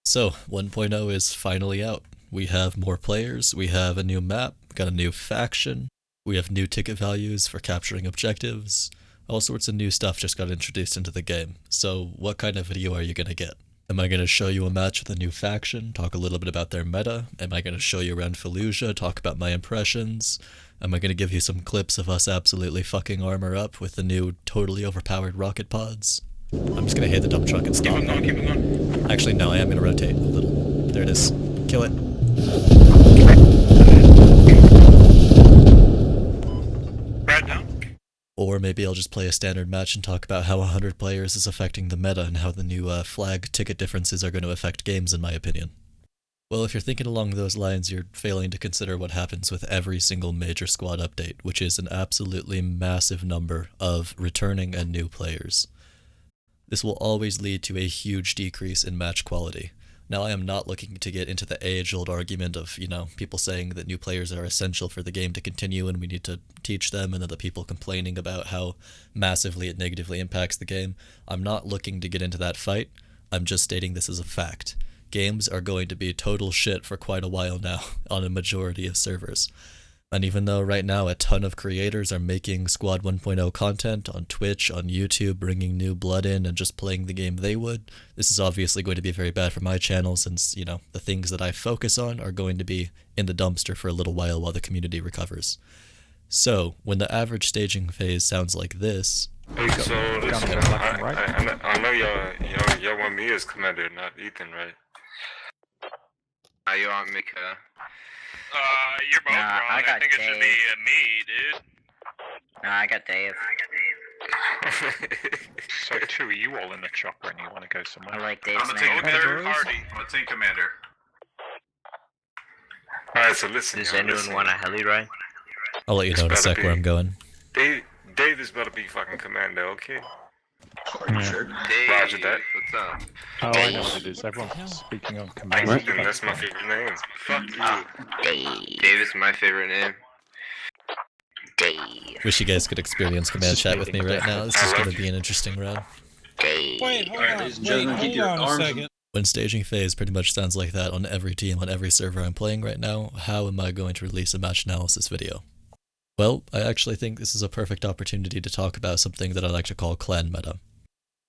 So, 1.0 is finally out. We have more players, we have a new map, got a new faction, we have new ticket values for capturing objectives, all sorts of new stuff just got introduced into the game. So, what kind of video are you gonna get? Am I going to show you a match with a new faction, talk a little bit about their meta? Am I going to show you around Fallujah, talk about my impressions? Am I going to give you some clips of us absolutely fucking armor up with the new totally overpowered rocket pods? I'm just going to hit the dump truck and stop. Keep it going. Actually, no, I am going to rotate a little. There it is. Kill it. Right down. Or maybe I'll just play a standard match and talk about how 100 players is affecting the meta and how the new flag ticket differences are going to affect games, in my opinion. Well, if you're thinking along those lines, you're failing to consider what happens with every single major squad update, which is an absolutely massive number of returning and new players. This will always lead to a huge decrease in match quality. Now, I am not looking to get into the age-old argument of, people saying that new players are essential for the game to continue and we need to teach them, and then the people complaining about how massively it negatively impacts the game. I'm not looking to get into that fight. I'm just stating this as a fact. Games are going to be total shit for quite a while now on a majority of servers. And even though right now a ton of creators are making Squad 1.0 content on Twitch, on YouTube, bringing new blood in and just playing the game they would, this is obviously going to be very bad for my channel since, the things that I focus on are going to be in the dumpster for a little while the community recovers. So, when the average staging phase sounds like this... Hey, so listen, I know y'all want me as commander, not Ethan, right? You want me to... You're both Nah, wrong. I got think it should Dave. be me, dude. No, I got Dave. So two of you all in the chopper and you want to go I somewhere? like Dave's I'm a name. third party. I'm a team commander. Alright, so listen. Does y'all, anyone listen. want a heli ride? I'll let you know in a It's gotta sec where be- I'm going. Dave is about to be fucking commander, okay? Are you sure? Dave, Roger that. what's up? Oh, I know what it is. Everyone's speaking on command. Ethan, that's my favorite name. Fuck you. Dave. Dave is my favorite name. Dave. Wish you guys could experience command chat with me right now. This is going to be an interesting round. Dave. Wait, hold Alright, on. ladies and gentlemen, Wait, keep your hold on a arms- second. When staging phase pretty much sounds like that on every team, on every server I'm playing right now, how am I going to release a match analysis video? Well, I actually think this is a perfect opportunity to talk about something that I like to call clan meta.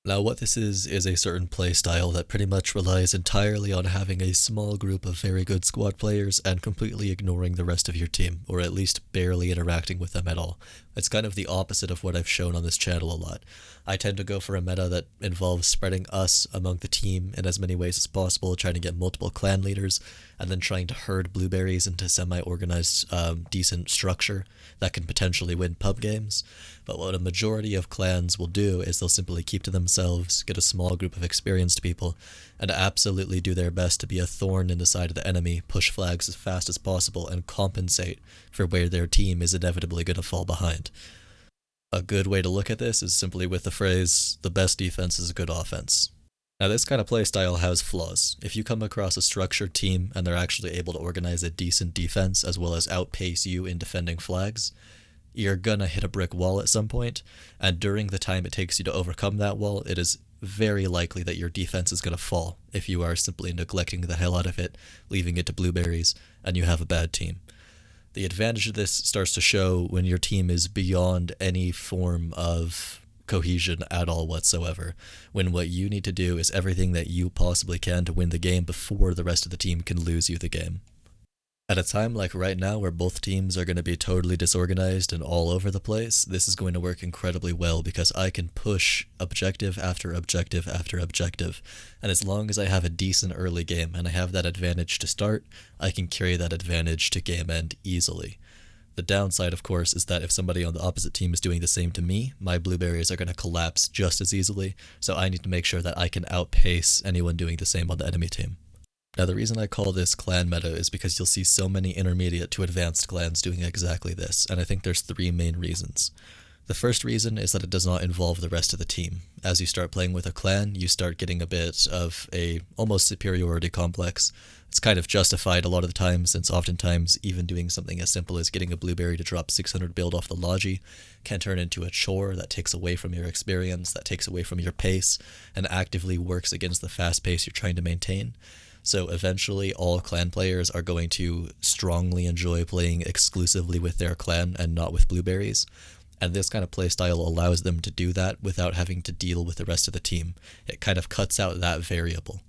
Now, what this is a certain play style that pretty much relies entirely on having a small group of very good squad players and completely ignoring the rest of your team, or at least barely interacting with them at all. It's kind of the opposite of what I've shown on this channel a lot. I tend to go for a meta that involves spreading us among the team in as many ways as possible, trying to get multiple clan leaders, and then trying to herd blueberries into semi-organized, decent structure that can potentially win pub games. But what a majority of clans will do is they'll simply keep to themselves, get a small group of experienced people, and absolutely do their best to be a thorn in the side of the enemy, push flags as fast as possible, and compensate for where their team is inevitably going to fall behind. A good way to look at this is simply with the phrase, the best defense is a good offense. Now, this kind of playstyle has flaws. If you come across a structured team and they're actually able to organize a decent defense as well as outpace you in defending flags, you're gonna hit a brick wall at some point, and during the time it takes you to overcome that wall, it is very likely that your defense is gonna fall if you are simply neglecting the hell out of it, leaving it to blueberries, and you have a bad team. The advantage of this starts to show when your team is beyond any form of cohesion at all whatsoever, when what you need to do is everything that you possibly can to win the game before the rest of the team can lose you the game. At a time like right now where both teams are going to be totally disorganized and all over the place, this is going to work incredibly well because I can push objective after objective after objective, and as long as I have a decent early game and I have that advantage to start, I can carry that advantage to game end easily. The downside, of course, is that if somebody on the opposite team is doing the same to me, my blueberries are going to collapse just as easily, so I need to make sure that I can outpace anyone doing the same on the enemy team. Now, the reason I call this clan meta is because you'll see so many intermediate to advanced clans doing exactly this, and I think there's three main reasons. The first reason is that it does not involve the rest of the team. As you start playing with a clan, you start getting a bit of a almost superiority complex. It's kind of justified a lot of the time, since oftentimes even doing something as simple as getting a blueberry to drop 600 build off the Logi can turn into a chore that takes away from your experience, that takes away from your pace, and actively works against the fast pace you're trying to maintain. So eventually all clan players are going to strongly enjoy playing exclusively with their clan and not with blueberries. And this kind of playstyle allows them to do that without having to deal with the rest of the team. It kind of cuts out that variable.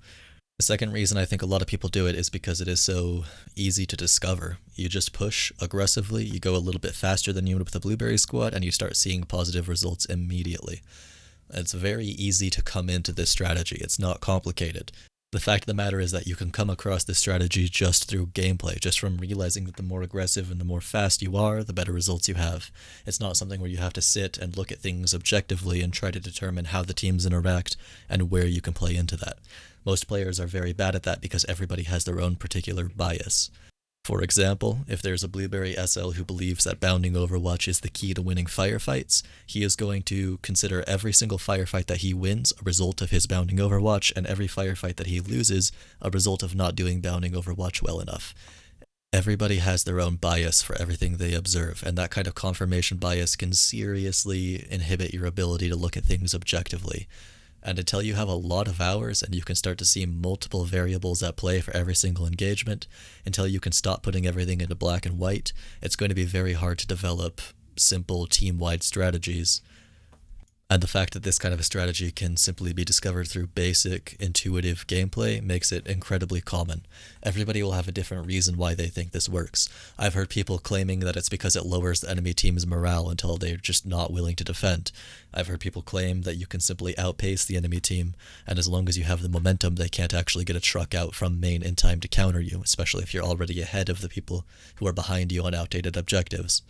The second reason I think a lot of people do it is because it is so easy to discover. You just push aggressively, you go a little bit faster than you would with the blueberry squad, and you start seeing positive results immediately. It's very easy to come into this strategy. It's not complicated. The fact of the matter is that you can come across this strategy just through gameplay, just from realizing that the more aggressive and the more fast you are, the better results you have. It's not something where you have to sit and look at things objectively and try to determine how the teams interact and where you can play into that. Most players are very bad at that because everybody has their own particular bias. For example, if there's a Blueberry SL who believes that bounding Overwatch is the key to winning firefights, he is going to consider every single firefight that he wins a result of his bounding Overwatch, and every firefight that he loses a result of not doing bounding Overwatch well enough. Everybody has their own bias for everything they observe, and that kind of confirmation bias can seriously inhibit your ability to look at things objectively. And until you have a lot of hours and you can start to see multiple variables at play for every single engagement, until you can stop putting everything into black and white, it's going to be very hard to develop simple team-wide strategies. And the fact that this kind of a strategy can simply be discovered through basic, intuitive gameplay makes it incredibly common. Everybody will have a different reason why they think this works. I've heard people claiming that it's because it lowers the enemy team's morale until they're just not willing to defend. I've heard people claim that you can simply outpace the enemy team, and as long as you have the momentum, they can't actually get a truck out from main in time to counter you, especially if you're already ahead of the people who are behind you on outdated objectives.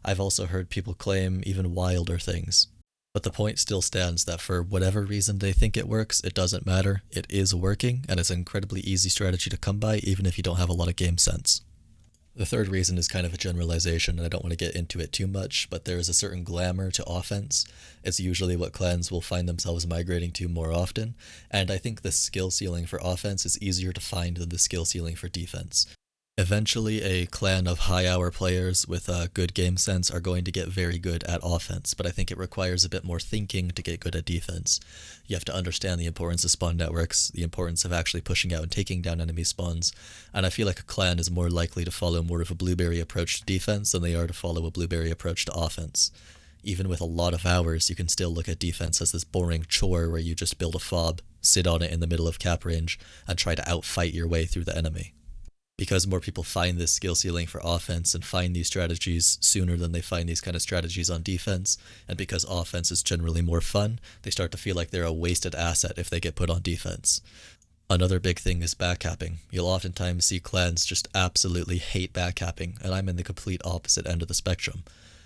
I've also heard people claim even wilder things. But the point still stands that for whatever reason they think it works, it doesn't matter. It is working, and it's an incredibly easy strategy to come by, even if you don't have a lot of game sense. The third reason is kind of a generalization, and I don't want to get into it too much, but there is a certain glamour to offense. It's usually what clans will find themselves migrating to more often, and I think the skill ceiling for offense is easier to find than the skill ceiling for defense. Eventually, a clan of high-hour players with good game sense are going to get very good at offense, but I think it requires a bit more thinking to get good at defense. You have to understand the importance of spawn networks, the importance of actually pushing out and taking down enemy spawns, and I feel like a clan is more likely to follow more of a blueberry approach to defense than they are to follow a blueberry approach to offense. Even with a lot of hours, you can still look at defense as this boring chore where you just build a fob, sit on it in the middle of cap range, and try to outfight your way through the enemy. Because more people find this skill ceiling for offense and find these strategies sooner than they find these kind of strategies on defense, and because offense is generally more fun, they start to feel like they're a wasted asset if they get put on defense. Another big thing is backcapping. You'll oftentimes see clans just absolutely hate backcapping, and I'm in the complete opposite end of the spectrum.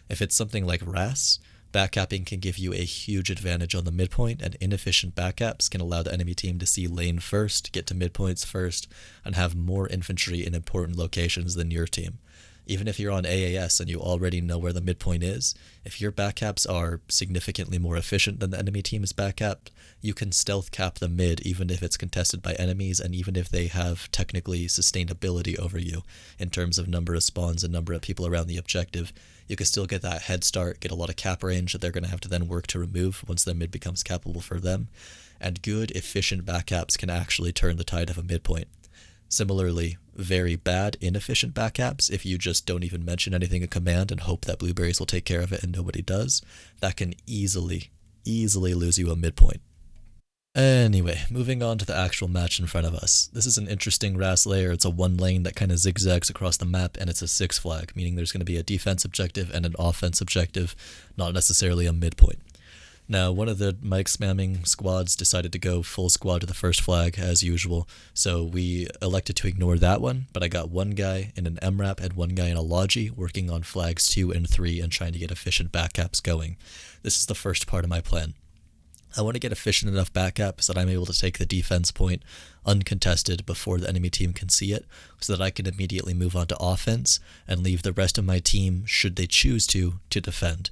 If it's something like RAS, backcapping can give you a huge advantage on the midpoint, and inefficient backcaps can allow the enemy team to see lane first, get to midpoints first, and have more infantry in important locations than your team. Even if you're on AAS and you already know where the midpoint is, if your backcaps are significantly more efficient than the enemy team's backcap, you can stealth cap the mid even if it's contested by enemies and even if they have technically sustainability over you in terms of number of spawns and number of people around the objective. You can still get that head start, get a lot of cap range that they're going to have to then work to remove once their mid becomes capable for them, and good, efficient backcaps can actually turn the tide of a midpoint. Similarly, very bad, inefficient backcaps, if you just don't even mention anything in command and hope that blueberries will take care of it and nobody does, that can easily lose you a midpoint. Anyway, moving on to the actual match in front of us. This is an interesting RAS layer. It's a one lane that kind of zigzags across the map, and it's a 6 flag, meaning there's going to be a defense objective and an offense objective, not necessarily a midpoint. Now, one of the mic spamming squads decided to go full squad to the first flag, as usual, so we elected to ignore that one, but I got one guy in an MRAP and one guy in a Logi working on flags 2 and 3 and trying to get efficient backcaps going. This is the first part of my plan. I want to get efficient enough backcaps that I'm able to take the defense point uncontested before the enemy team can see it, so that I can immediately move on to offense and leave the rest of my team, should they choose to defend.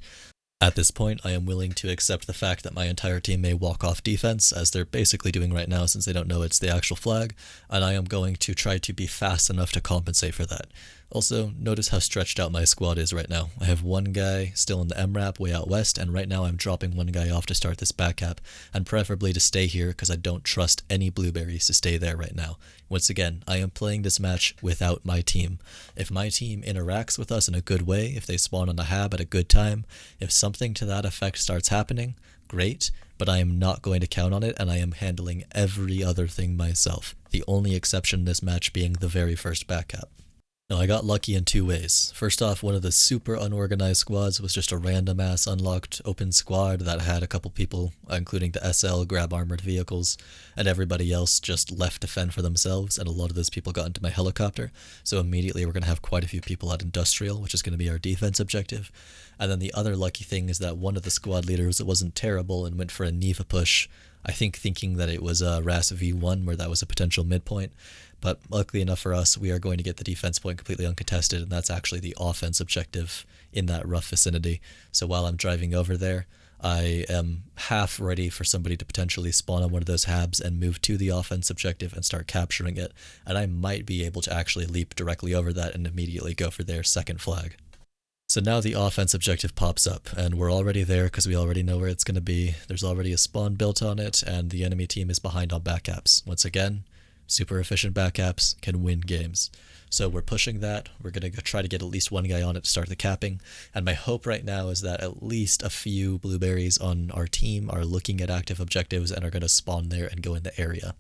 At this point, I am willing to accept the fact that my entire team may walk off defense, as they're basically doing right now since they don't know it's the actual flag, and I am going to try to be fast enough to compensate for that. Also, notice how stretched out my squad is right now. I have one guy still in the MRAP way out west, and right now I'm dropping one guy off to start this back cap, and preferably to stay here because I don't trust any blueberries to stay there right now. Once again, I am playing this match without my team. If my team interacts with us in a good way, if they spawn on a hab at a good time, if something to that effect starts happening, great, but I am not going to count on it, and I am handling every other thing myself. The only exception in this match being the very first back cap. Now, I got lucky in two ways. First off, one of the super unorganized squads was just a random ass unlocked open squad that had a couple people, including the SL, grab armored vehicles, and everybody else just left to fend for themselves, and a lot of those people got into my helicopter, so immediately we're going to have quite a few people at industrial, which is going to be our defense objective. And then the other lucky thing is that one of the squad leaders wasn't terrible and went for a Neva push, I think thinking that it was a RAS V1 where that was a potential midpoint. But luckily enough for us, we are going to get the defense point completely uncontested, and that's actually the offense objective in that rough vicinity. So while I'm driving over there, I am half ready for somebody to potentially spawn on one of those habs and move to the offense objective and start capturing it, and I might be able to actually leap directly over that and immediately go for their second flag. So now the offense objective pops up, and we're already there because we already know where it's going to be. There's already a spawn built on it, and the enemy team is behind on backcaps. Once again, super efficient backcaps can win games. So we're pushing that. We're going to try to get at least one guy on it to start the capping. And my hope right now is that at least a few blueberries on our team are looking at active objectives and are going to spawn there and go in the area.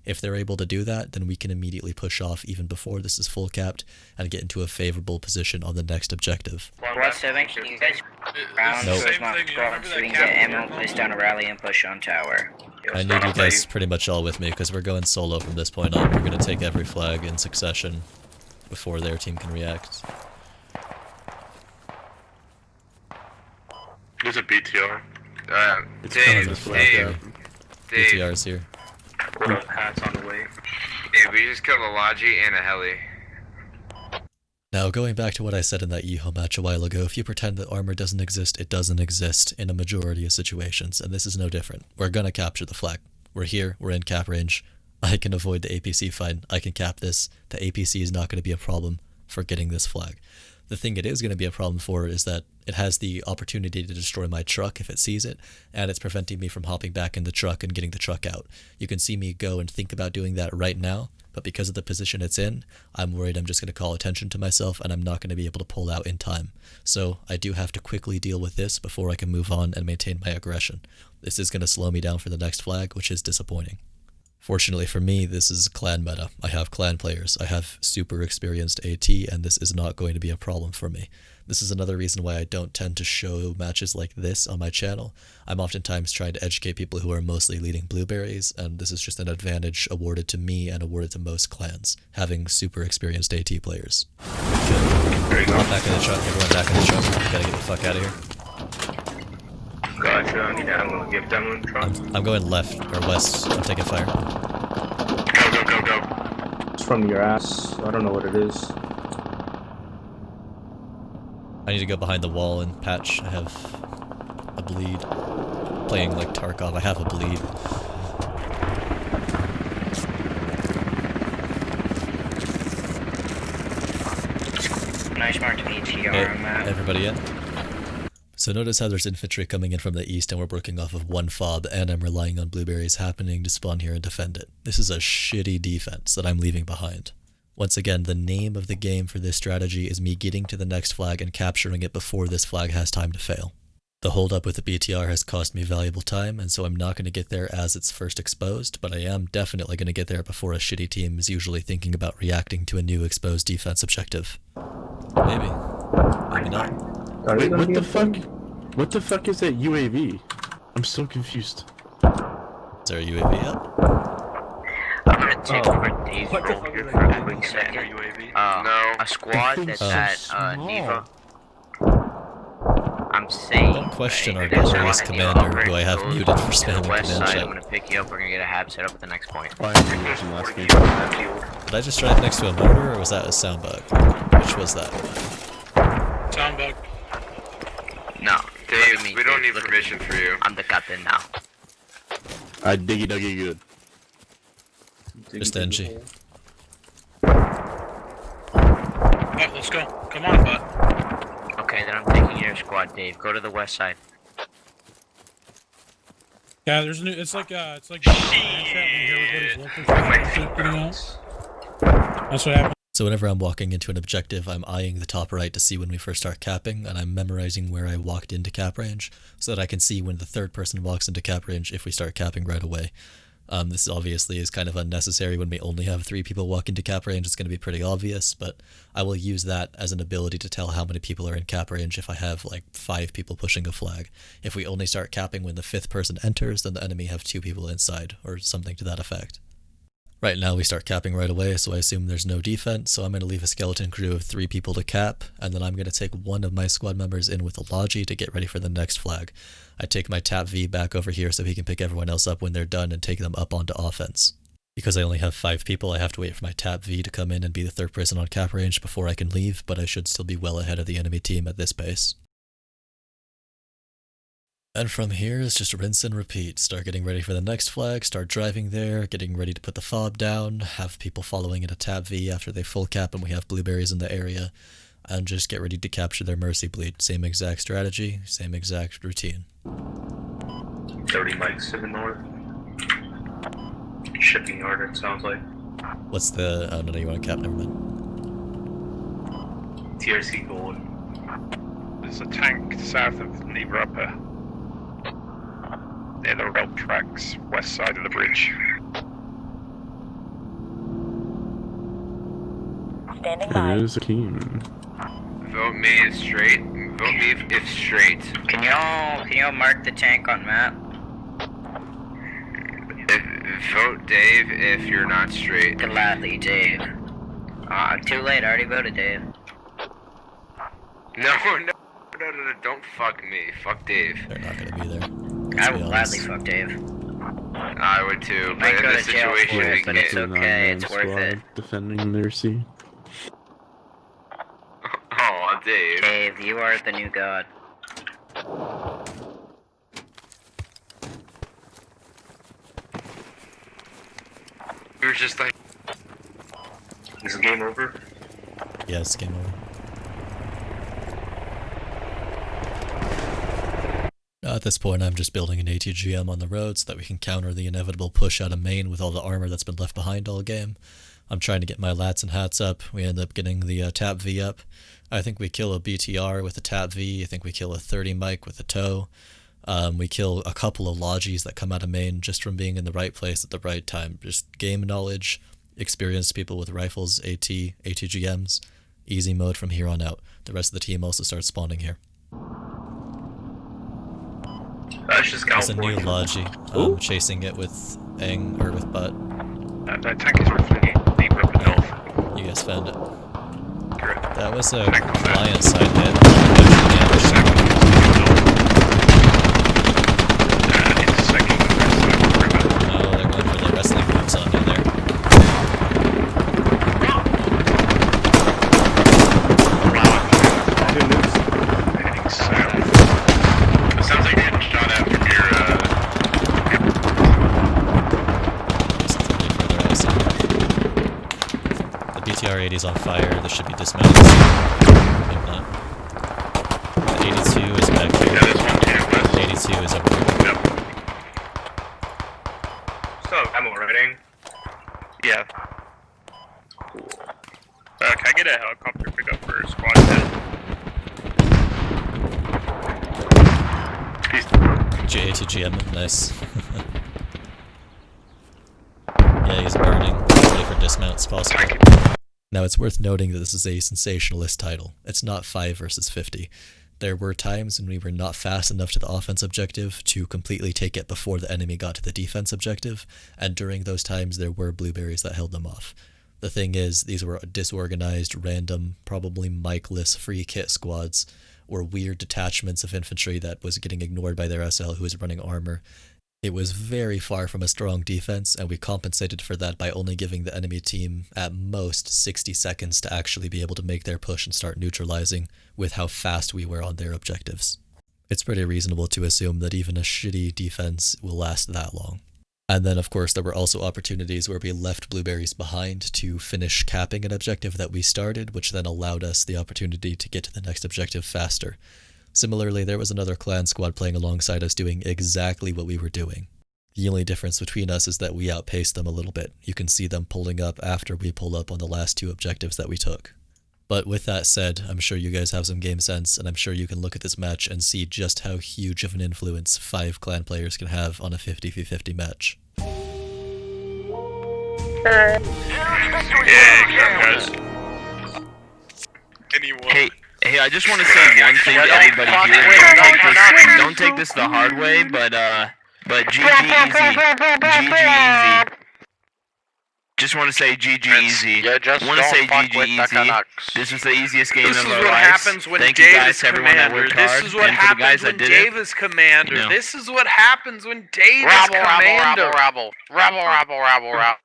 If they're able to do that, then we can immediately push off even before this is full capped and get into a favorable position on the next objective. Squad 7, can you guys round Nope. those my squad so we can get ammo, place down a rally, and push on tower? I need you guys pretty much all with me because we're going solo from this point on. We're going to take every flag in succession before their team can react. There's a BTR. Dave, BTR's here. Hats on the way. Dave, we just killed a Logi and a heli. Now, going back to what I said in that Yeho match a while ago, if you pretend that armor doesn't exist, it doesn't exist in a majority of situations, and this is no different. We're gonna capture the flag. We're here, we're in cap range. I can avoid the APC fight, I can cap this. The APC is not going to be a problem for getting this flag. The thing it is going to be a problem for is that it has the opportunity to destroy my truck if it sees it, and it's preventing me from hopping back in the truck and getting the truck out. You can see me go and think about doing that right now, but because of the position it's in, I'm worried I'm just going to call attention to myself and I'm not going to be able to pull out in time. So I do have to quickly deal with this before I can move on and maintain my aggression. This is going to slow me down for the next flag, which is disappointing. Fortunately for me, this is clan meta. I have clan players. I have super experienced AT, and this is not going to be a problem for me. This is another reason why I don't tend to show matches like this on my channel. I'm oftentimes trying to educate people who are mostly leading blueberries, and this is just an advantage awarded to me and awarded to most clans, having super experienced AT players. Good. Back in the truck. Everyone back in the truck. We gotta get the fuck out of here. Gotcha. I'm gonna give them a try. I'm going left or west. I'm taking fire. Go. It's from your ass. I don't know what it is. I need to go behind the wall and patch. I have a bleed. Playing like Tarkov, I have a bleed. Nice mark to BTR Okay, on that. everybody in? So notice how there's infantry coming in from the east and we're working off of one fob, and I'm relying on blueberries happening to spawn here and defend it. This is a shitty defense that I'm leaving behind. Once again, the name of the game for this strategy is me getting to the next flag and capturing it before this flag has time to fail. The holdup with the BTR has cost me valuable time, and so I'm not going to get there as it's first exposed, but I am definitely going to get there before a shitty team is usually thinking about reacting to a new exposed defense objective. Maybe. Maybe not. Wait, What the fuck? What the fuck is that UAV? I'm so confused. Is there a UAV up? I'm gonna take over Dave's role here for a quick second. No. A squad that's so at small. Neva. I'm saying. Don't question our there's glorious one at Neva commander, right who I have close muted for to the spamming west command side. I'm chat. gonna pick you up. We're gonna get a hab set up at the next point. Why am I watching last game? Did I just drive next to a mortar, or was that a sound bug? Which was that? Sound bug. No. Look at Dave, me, we don't Dave, need look at permission me. for you. I'm the captain now. I diggy duggy good. Just NG. Buck, let's go. Come on, Buck. Okay, then I'm taking your squad, Dave. Go to the west side. Yeah, there's a new. It's like That's what happened. So whenever I'm walking into an objective, I'm eyeing the top right to see when we first start capping, and I'm memorizing where I walked into cap range, so that I can see when the third person walks into cap range if we start capping right away. This obviously is kind of unnecessary when we only have 3 people walk into cap range. It's going to be pretty obvious, but I will use that as an ability to tell how many people are in cap range if I have like 5 people pushing a flag. If we only start capping when the 5th person enters, then the enemy have 2 people inside, or something to that effect. Right now we start capping right away, so I assume there's no defense, so I'm going to leave a skeleton crew of 3 people to cap, and then I'm going to take one of my squad members in with a Logi to get ready for the next flag. I take my Tap V back over here so he can pick everyone else up when they're done and take them up onto offense. Because I only have 5 people, I have to wait for my Tap V to come in and be the 3rd person on cap range before I can leave, but I should still be well ahead of the enemy team at this pace. And from here is just rinse and repeat. Start getting ready for the next flag, start driving there, getting ready to put the fob down, have people following in a Tap V after they full cap and we have blueberries in the area, and just get ready to capture their Mercy Bleed. Same exact strategy, same exact routine. 30 mics to the north. Shipping yard, it sounds like. What's the... oh no, you want to cap? Never mind. TRC gold. There's a tank south of Neva Upper. Near the rail tracks, west side of the bridge. Standing There by. is a team. Vote me if straight. Vote me if straight. Can y'all mark the tank on map? Vote Dave if you're not straight. Gladly, Dave. Too late. I already voted Dave. No, don't fuck me. Fuck Dave. They're not going to be there. I Let's be would gladly honest. fuck Dave. I would too, Might but in go this to jail situation, for it, we but it's can't. okay, it's worth Squad it. Defending Mercy. Oh, Dave. Dave, you are the new god. You were just like, Is the game over? Yes, game over. At this point, I'm just building an ATGM on the road so that we can counter the inevitable push out of main with all the armor that's been left behind all game. I'm trying to get my lats and hats up. We end up getting the Tap V up. I think we kill a BTR with a Tap V. I think we kill a 30 mic with a tow. We kill a couple of Logis that come out of main just from being in the right place at the right time. Just game knowledge, experienced people with rifles, ATGMs, easy mode from here on out. The rest of the team also starts spawning here. That's just There's a new California. Logi. I'm chasing it with Aang, or with Butt. That tank is roughly Neva Upper north. You guys found it. Correct. That was a Tank on there. client side hit. Intersecting the west side of the river. Oh, they're going for the wrestling moves on you there. Heading south. It sounds like you're getting shot at from your, Just a bit further out south. The BTR-80's on fire. This should be dismounted soon. Maybe not. The 82 is back here. yeah, there's one tank west. The 82 is over here. Yep. So, ammo rating. Yeah. Can I get a helicopter pickup for squad 10? ATGM, nice. Yeah, he's burning. Ready for dismount as possible. Now it's worth noting that this is a sensationalist title. It's not 5 versus 50. There were times when we were not fast enough to the offense objective to completely take it before the enemy got to the defense objective, and during those times there were blueberries that held them off. The thing is, these were disorganized, random, probably mic-less free kit squads, or weird detachments of infantry that was getting ignored by their SL who was running armor. It was very far from a strong defense, and we compensated for that by only giving the enemy team at most 60 seconds to actually be able to make their push and start neutralizing with how fast we were on their objectives. It's pretty reasonable to assume that even a shitty defense will last that long. And then, of course, there were also opportunities where we left blueberries behind to finish capping an objective that we started, which then allowed us the opportunity to get to the next objective faster. Similarly, there was another clan squad playing alongside us doing exactly what we were doing. The only difference between us is that we outpaced them a little bit. You can see them pulling up after we pull up on the last 2 objectives that we took. But with that said, I'm sure you guys have some game sense, and I'm sure you can look at this match and see just how huge of an influence 5 clan players can have on a 50v50 match. Hey, I just want to say one thing to everybody here. Don't take this the hard way, but GG easy. GG easy. Just want to say GG easy. Yeah, just want to say fuck GG with easy. Canucks. This was the easiest game This of is our what lives. happens when Thank you Dave guys is to everyone that commander. worked hard. This is what and for the guys happens that when did Dave it. is commander. Yeah. This is what happens when Dave is Rabble, commander. rabble, rabble, rabble, rabble, rabble, rabble.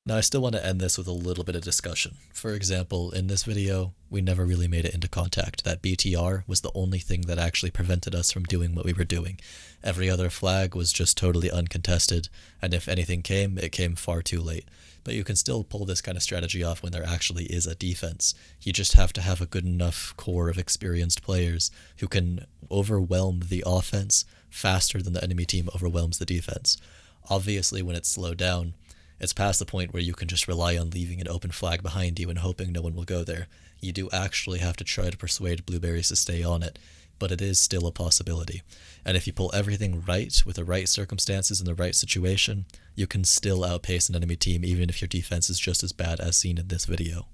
Now, I still want to end this with a little bit of discussion. For example, in this video, we never really made it into contact. That BTR was the only thing that actually prevented us from doing what we were doing. Every other flag was just totally uncontested, and if anything came, it came far too late. But you can still pull this kind of strategy off when there actually is a defense. You just have to have a good enough core of experienced players who can overwhelm the offense faster than the enemy team overwhelms the defense. Obviously, when it's slowed down, it's past the point where you can just rely on leaving an open flag behind you and hoping no one will go there. You do actually have to try to persuade blueberries to stay on it, but it is still a possibility. And if you pull everything right, with the right circumstances and the right situation, you can still outpace an enemy team even if your defense is just as bad as seen in this video.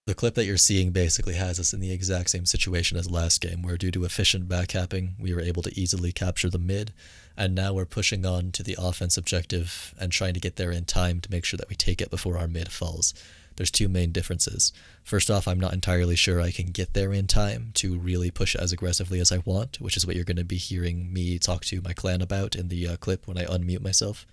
The clip that you're seeing basically has us in the exact same situation as last game, where due to efficient backcapping, we were able to easily capture the mid, and now we're pushing on to the offense objective and trying to get there in time to make sure that we take it before our mid falls. There's 2 main differences. First off, I'm not entirely sure I can get there in time to really push as aggressively as I want, which is what you're going to be hearing me talk to my clan about in the clip when I unmute myself.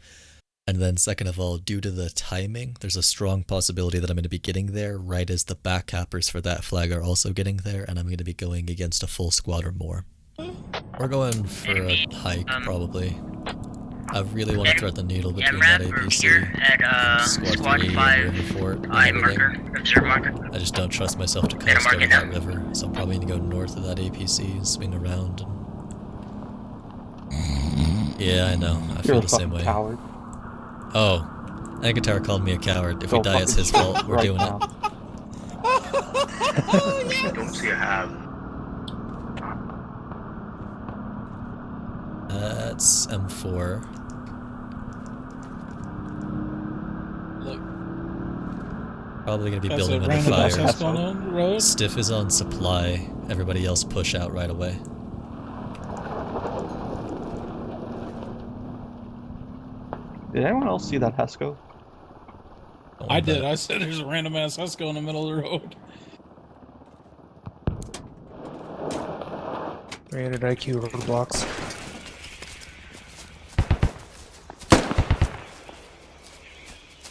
And then second of all, due to the timing, there's a strong possibility that I'm going to be getting there right as the backcappers for that flag are also getting there, and I'm going to be going against a full squad or more. We're going for a hike, probably. I really want to thread the needle between that APC and Squad 3 and River Fort and everything. I just don't trust myself to coast over that river, so I'm probably going to go north of that APC and swing around. And... Yeah, I know. I feel the same way. Coward. Oh, Agatara called me a coward. If we die, it's his fault. We're doing it. Don't see a have. That's M4. Look. Probably gonna be That's building a another random fire. process going on the road. Stiff is on supply. Everybody else push out right away. Did anyone else see that Hesco? I did. I said there's a random ass Husco in the middle of the road. 300 IQ roadblocks.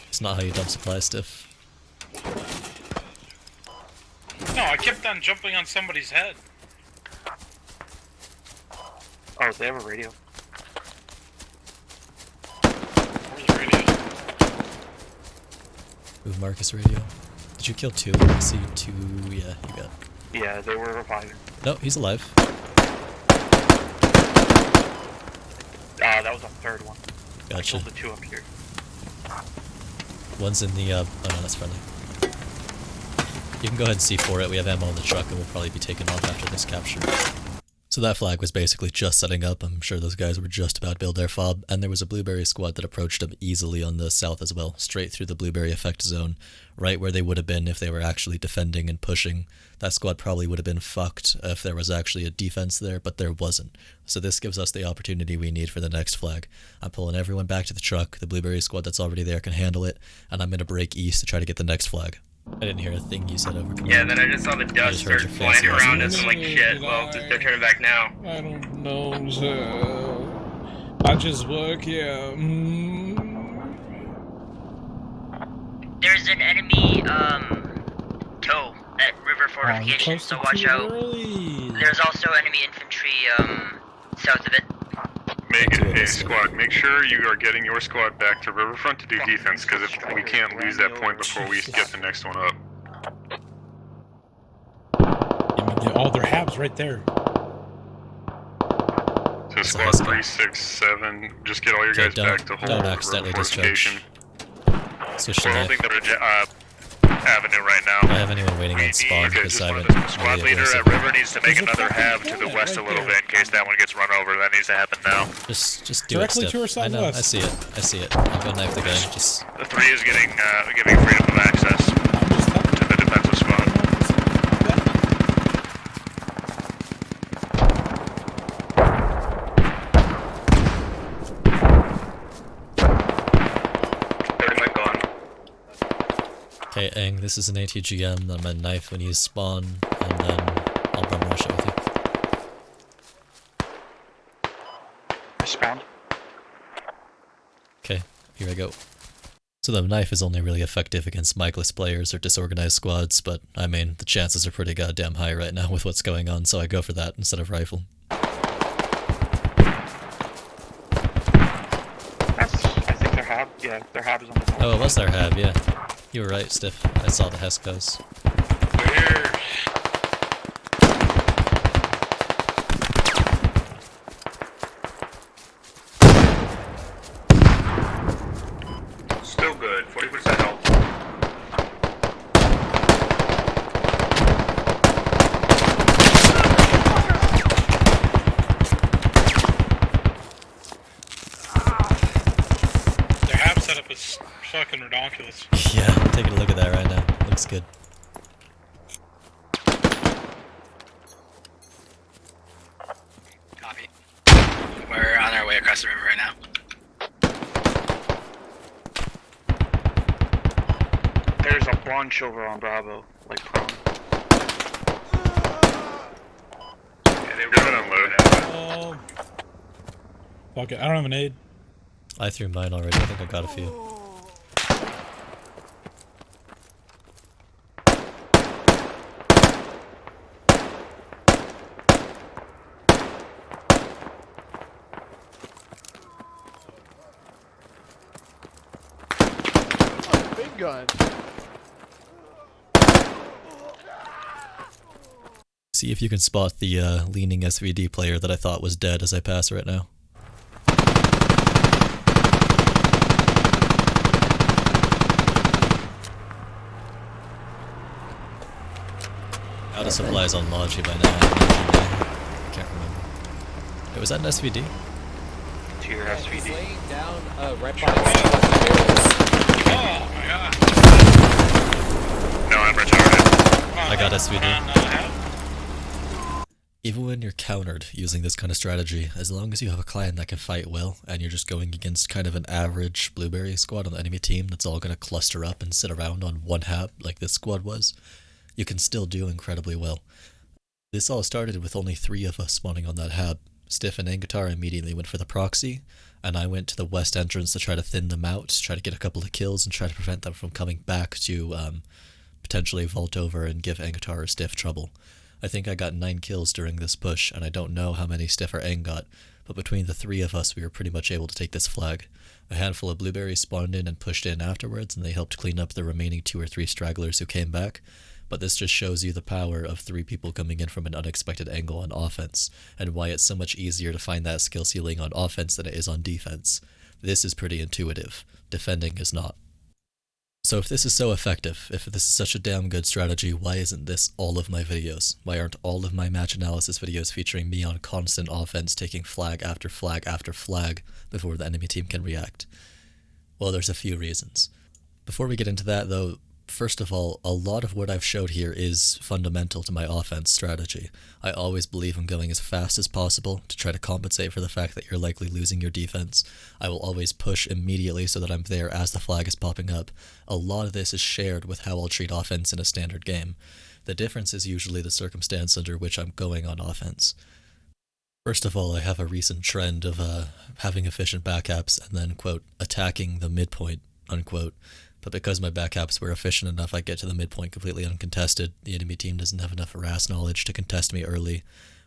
It's not how you dump supply, Stiff. No, I kept on jumping on somebody's head. Oh, they have a radio. Where's the radio? Move Marcus radio. Did you kill 2? I see 2. Yeah, you got. Yeah, they were reviving. No, he's alive. That was the 3rd one. Gotcha. I killed the 2 up here. One's in the, oh no, that's friendly. You can go ahead and C4 it. We have ammo in the truck and we'll probably be taking off after this capture. So that flag was basically just setting up. I'm sure those guys were just about to build their fob, and there was a blueberry squad that approached them easily on the south as well, straight through the blueberry effect zone, right where they would have been if they were actually defending and pushing. That squad probably would have been fucked if there was actually a defense there, but there wasn't. So this gives us the opportunity we need for the next flag. I'm pulling everyone back to the truck. The blueberry squad that's already there can handle it, and I'm going to break east to try to get the next flag. I didn't hear a thing you said over command. Yeah, then I just saw the dust start flying around us. I'm like, shit, well, they're turning back now. I don't know, sir. I just work here. There's an enemy, tow at River Fortification, so watch out. There's also enemy infantry, south of it. Squad, make sure you are getting your squad back to Riverfront to do defense, because if we can't lose that point before we get the next one up. Oh, their habs right there. So squad 3, 6, 7, just get all your guys back to hold don't accidentally fortification. Switch to knife. Avenue right now. I have anyone waiting on spawn because I haven't Squad really leader at River needs to make another hab to the west a little bit in case that one gets run over. That needs to happen now. Just do Directly it, to our Steph. I know, I southwest. see it. I see it. I'll go knife the guy. Just The 3 is giving freedom of access to the defensive squad. okay, Aang, this is an ATGM. I'm gonna knife when you spawn, and then I'll bum rush it with you. Spawn. Okay, here I go. So the knife is only really effective against mic-less players or disorganized squads, but I mean, the chances are pretty goddamn high right now with what's going on, so I go for that instead of rifle. I think their hab, their hab is on the Oh, it was their hab, yeah. You were right, Stiff. I saw the Heskos. Still good. 40% health. Their hab setup is fucking ridiculous. Yeah, taking a look at that right now. Looks good. Copy. We're on our way across the river right now. There's a bunch over on Bravo, like prone. Yeah, they were unload. Oh. Fuck it, I don't have an aid. I threw mine already. I think I got a few. Big gun. See if you can spot the leaning SVD player that I thought was dead as I pass right now. Out of supplies on Logi by now. I can't remember. Wait, was that an SVD? To your SVD. Laying down right by Oh my god. No, I'm retarded. I got SVD. hab? Even when you're countered using this kind of strategy, as long as you have a client that can fight well, and you're just going against kind of an average Blueberry squad on the enemy team that's all going to cluster up and sit around on one hab like this squad was, you can still do incredibly well. This all started with only 3 of us spawning on that hab. Stiff and Angutar immediately went for the proxy, and I went to the west entrance to try to thin them out, to try to get a couple of kills and try to prevent them from coming back to potentially vault over and give Angutar or Stiff trouble. I think I got 9 kills during this push, and I don't know how many Stiff or Aang got, but between the 3 of us we were pretty much able to take this flag. A handful of Blueberries spawned in and pushed in afterwards, and they helped clean up the remaining 2 or 3 stragglers who came back. But this just shows you the power of 3 people coming in from an unexpected angle on offense, and why it's so much easier to find that skill ceiling on offense than it is on defense. This is pretty intuitive. Defending is not. So if this is so effective, if this is such a damn good strategy, why isn't this all of my videos? Why aren't all of my match analysis videos featuring me on constant offense taking flag after flag after flag before the enemy team can react? Well, there's a few reasons. Before we get into that though, first of all, a lot of what I've showed here is fundamental to my offense strategy. I always believe in going as fast as possible to try to compensate for the fact that you're likely losing your defense. I will always push immediately so that I'm there as the flag is popping up. A lot of this is shared with how I'll treat offense in a standard game. The difference is usually the circumstance under which I'm going on offense. First of all, I have a recent trend of having efficient backups and then, quote, attacking the midpoint, unquote. But because my backups were efficient enough, I get to the midpoint completely uncontested. The enemy team doesn't have enough harass knowledge to contest me early.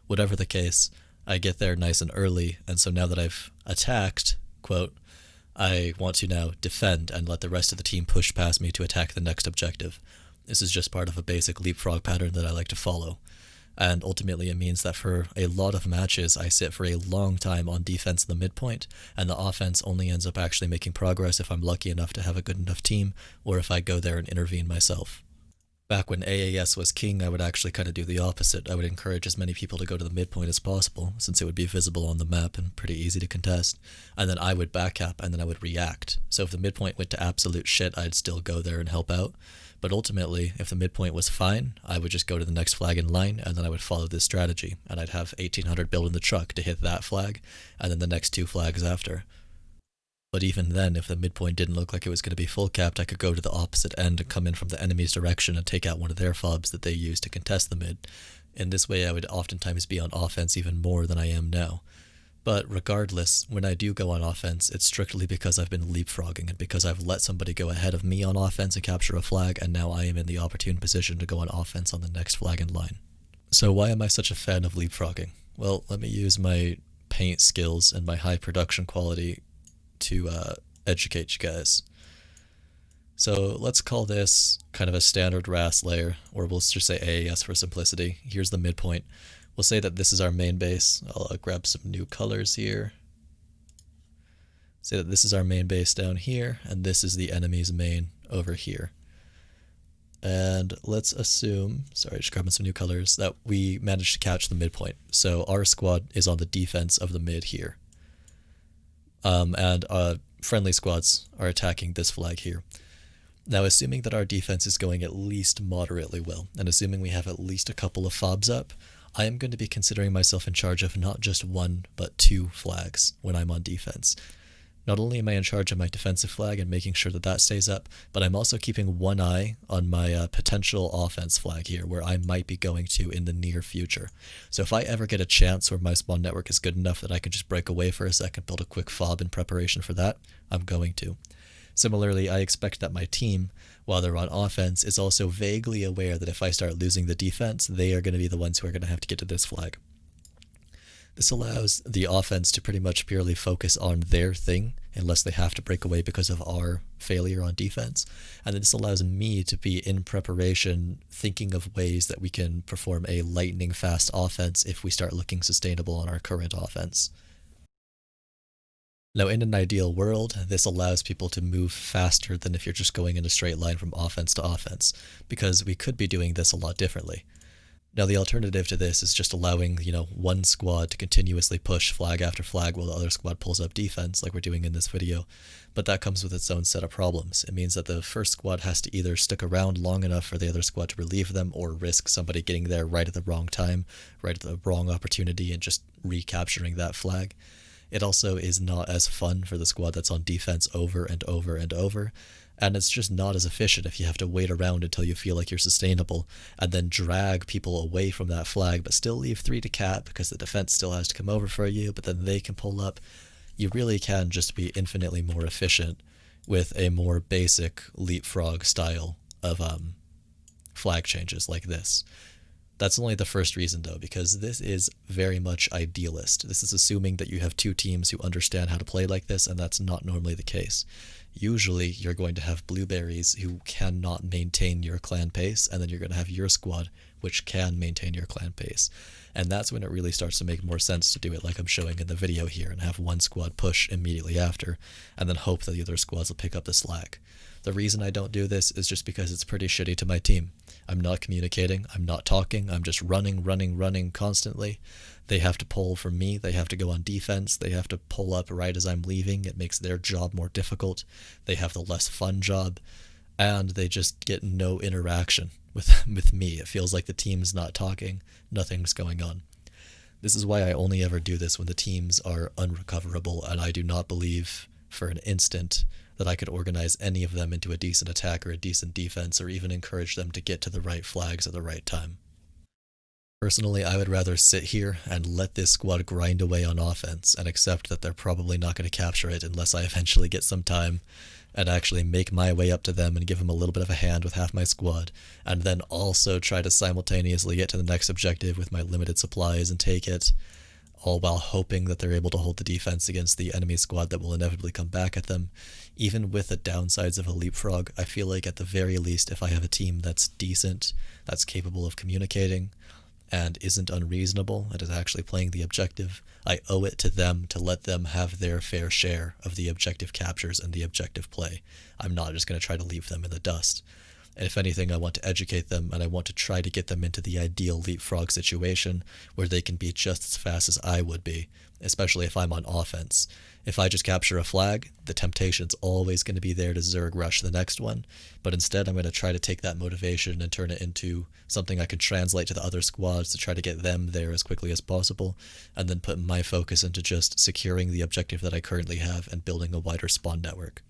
Whatever the case, I get there nice and early, and so now that I've attacked, quote, I want to now defend and let the rest of the team push past me to attack the next objective. This is just part of a basic leapfrog pattern that I like to follow. And ultimately it means that for a lot of matches I sit for a long time on defense in the midpoint, and the offense only ends up actually making progress if I'm lucky enough to have a good enough team, or if I go there and intervene myself. Back when AAS was king, I would actually kind of do the opposite. I would encourage as many people to go to the midpoint as possible, since it would be visible on the map and pretty easy to contest, and then I would backcap and then I would react. So if the midpoint went to absolute shit, I'd still go there and help out. But ultimately, if the midpoint was fine, I would just go to the next flag in line, and then I would follow this strategy, and I'd have 1800 built in the truck to hit that flag, and then the next 2 flags after. But even then, if the midpoint didn't look like it was going to be full capped, I could go to the opposite end and come in from the enemy's direction and take out one of their fobs that they use to contest the mid. In this way, I would oftentimes be on offense even more than I am now. But regardless, when I do go on offense, it's strictly because I've been leapfrogging and because I've let somebody go ahead of me on offense and capture a flag, and now I am in the opportune position to go on offense on the next flag in line. So why am I such a fan of leapfrogging? Well, let me use my paint skills and my high production quality to educate you guys. So let's call this kind of a standard RAS layer, or we'll just say AAS for simplicity. Here's the midpoint. We'll say that this is our main base. I'll grab some new colors here. Say that this is our main base down here, and this is the enemy's main over here. And let's assume, sorry, just grabbing some new colors, that we managed to catch the midpoint. So our squad is on the defense of the mid here. And friendly squads are attacking this flag here. Now, assuming that our defense is going at least moderately well, and assuming we have at least a couple of fobs up, I am going to be considering myself in charge of not just 1, but 2 flags when I'm on defense. Not only am I in charge of my defensive flag and making sure that that stays up, but I'm also keeping one eye on my potential offense flag here, where I might be going to in the near future. So if I ever get a chance where my spawn network is good enough that I can just break away for a second, build a quick fob in preparation for that, I'm going to. Similarly, I expect that my team, while they're on offense, is also vaguely aware that if I start losing the defense, they are going to be the ones who are going to have to get to this flag. This allows the offense to pretty much purely focus on their thing, unless they have to break away because of our failure on defense. And then this allows me to be in preparation, thinking of ways that we can perform a lightning fast offense if we start looking sustainable on our current offense. Now, in an ideal world, this allows people to move faster than if you're just going in a straight line from offense to offense, because we could be doing this a lot differently. Now, the alternative to this is just allowing, one squad to continuously push flag after flag while the other squad pulls up defense, like we're doing in this video, but that comes with its own set of problems. It means that the first squad has to either stick around long enough for the other squad to relieve them, or risk somebody getting there right at the wrong time, right at the wrong opportunity, and just recapturing that flag. It also is not as fun for the squad that's on defense over and over and over, and it's just not as efficient if you have to wait around until you feel like you're sustainable, and then drag people away from that flag, but still leave 3 to cap because the defense still has to come over for you, but then they can pull up. You really can just be infinitely more efficient with a more basic leapfrog style of flag changes like this. That's only the first reason, though, because this is very much idealist. This is assuming that you have 2 teams who understand how to play like this, and that's not normally the case. Usually, you're going to have blueberries who cannot maintain your clan pace, and then you're going to have your squad, which can maintain your clan pace. And that's when it really starts to make more sense to do it like I'm showing in the video here, and have one squad push immediately after, and then hope that the other squads will pick up the slack. The reason I don't do this is just because it's pretty shitty to my team. I'm not communicating, I'm not talking, I'm just running constantly. They have to pull for me, they have to go on defense, they have to pull up right as I'm leaving. It makes their job more difficult. They have the less fun job, and they just get no interaction with me. It feels like the team's not talking, nothing's going on. This is why I only ever do this when the teams are unrecoverable, and I do not believe for an instant that I could organize any of them into a decent attack or a decent defense, or even encourage them to get to the right flags at the right time. Personally, I would rather sit here and let this squad grind away on offense and accept that they're probably not going to capture it unless I eventually get some time, and actually make my way up to them and give them a little bit of a hand with half my squad, and then also try to simultaneously get to the next objective with my limited supplies and take it. all while hoping that they're able to hold the defense against the enemy squad that will inevitably come back at them. Even with the downsides of a leapfrog, I feel like at the very least, if I have a team that's decent, that's capable of communicating, and isn't unreasonable, and is actually playing the objective, I owe it to them to let them have their fair share of the objective captures and the objective play. I'm not just going to try to leave them in the dust. And if anything, I want to educate them, and I want to try to get them into the ideal leapfrog situation where they can be just as fast as I would be, especially if I'm on offense. If I just capture a flag, the temptation's always going to be there to Zerg rush the next one, but instead I'm going to try to take that motivation and turn it into something I can translate to the other squads to try to get them there as quickly as possible, and then put my focus into just securing the objective that I currently have and building a wider spawn network.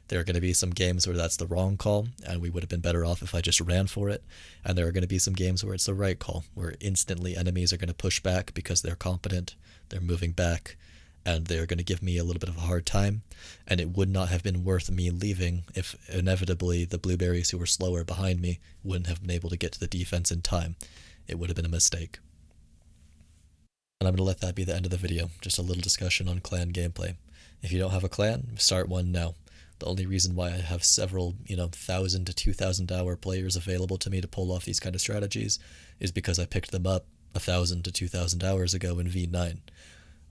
There are going to be some games where that's the wrong call, and we would have been better off if I just ran for it. And there are going to be some games where it's the right call, where instantly enemies are going to push back because they're competent, they're moving back, and they're going to give me a little bit of a hard time. And it would not have been worth me leaving if inevitably the blueberries who were slower behind me wouldn't have been able to get to the defense in time. It would have been a mistake. And I'm going to let that be the end of the video, just a little discussion on clan gameplay. If you don't have a clan, start one now. The only reason why I have several, 1,000 to 2,000 hour players available to me to pull off these kind of strategies is because I picked them up 1,000 to 2,000 hours ago in V9.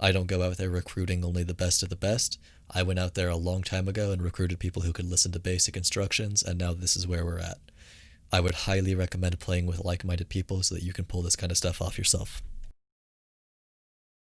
I don't go out there recruiting only the best of the best. I went out there a long time ago and recruited people who could listen to basic instructions, and now this is where we're at. I would highly recommend playing with like-minded people so that you can pull this kind of stuff off yourself.